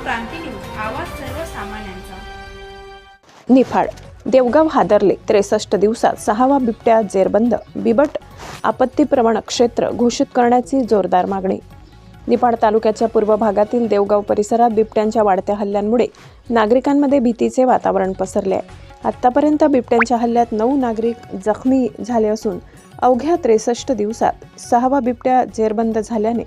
क्रांती news, आवाज सर्वसामान्यांचा। निफाड देवगाव हादरले 63 दिवसात 6वा बिबट्या जेरबंद, बिबट आपत्ती प्रवण क्षेत्र घोषित करण्याची जोरदार मागणी। निफाड तालुक्याच्या पूर्व भागातील देवगाव परिसरात बिबट्यांच्या वाढत्या हल्ल्यांमुळे नागरिकांमध्ये भीतीचे वातावरण पसरले आहे। आतापर्यंत बिबट्यांच्या हल्ल्यात 9 नागरिक जखमी झाले असून अवघ्या 63 दिवसात 6वा बिबट्या जेरबंद झाल्याने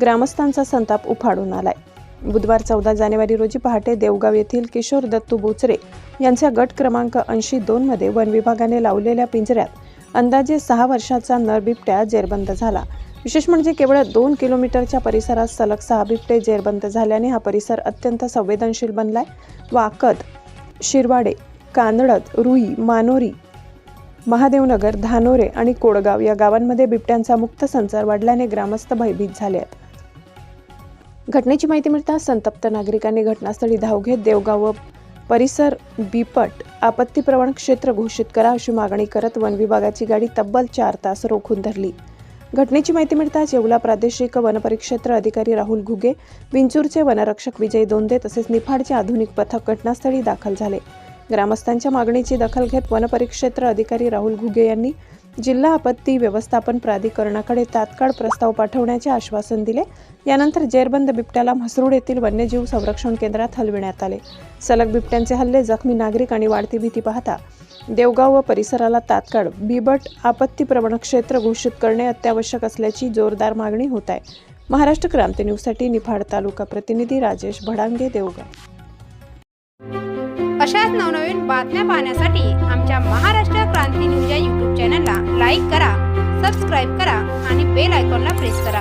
ग्रामस्थांचा संताप उफाळून आलाय। बुधवार 14 जानेवारी रोजी पहाटे देवगाव येथील किशोर दत्तू बोचरे यांच्या गट क्रमांक 82 मध्ये वन विभागाने लावलेल्या पिंजऱ्यात अंदाजे 6 वर्षाचा नर बिबट्या जेरबंद झाला। विशेष म्हणजे केवळ 2 किलोमीटरच्या परिसरात सलग 6 बिबटे जेरबंद झाल्याने हा परिसर अत्यंत संवेदनशील बनलाय। वाकद, शिरवाडे, कानडत, रुई, मानोरी, महादेवनगर, धानोरे आणि कोडगाव या गावांमध्ये बिबट्यांचा मुक्त संचार वाढल्याने ग्रामस्थ भयभीत झाले आहेत। घटनेची माहिती मिळताच संतप्त नागरिकांनी घटनास्थळी धाव घेत देवगाव व परिसर बिबट आपत्ती प्रवण क्षेत्र घोषित करा अशी मागणी करत वन विभागाची गाडी तब्बल 4 तास रोखून धरली। घटनेची माहिती मिळताच येवला प्रादेशिक वनपरिक्षेत्र अधिकारी राहुल घुगे, विंचूरचे वनरक्षक विजय दोंदे तसेच निफाडचे आधुनिक पथक घटनास्थळी दाखल झाले। ग्रामस्थांच्या मागणीची दखल घेत वनपरिक्षेत्र अधिकारी राहुल घुगे यांनी जिल्हा आपत्ती व्यवस्थापन प्राधिकरणाकडे तात्काळ प्रस्ताव पाठवण्याचे आश्वासन दिले। यानंतर जेरबंद बिबट्याला म्हसरूड येथील वन्यजीव संरक्षण केंद्रात हलविण्यात आले। सलग बिबट्यांचे हल्ले, जखमी नागरिक आणि वाढती भीती पाहता देवगाव व परिसराला तात्काळ बिबट आपत्ती प्रवण क्षेत्र घोषित करणे अत्यावश्यक असल्याची जोरदार मागणी होत आहे। महाराष्ट्र क्रांती न्यूजसाठी निफाड तालुका प्रतिनिधी राजेश भडांगे, देवगाव। अशाच नवनवीन बातम्या पाहण्यासाठी आमच्या महाराष्ट्र क्रांती न्यूज या YouTube चॅनलला लाईक करा, सबस्क्राईब करा आणि बेल आयकॉनला प्रेस करा।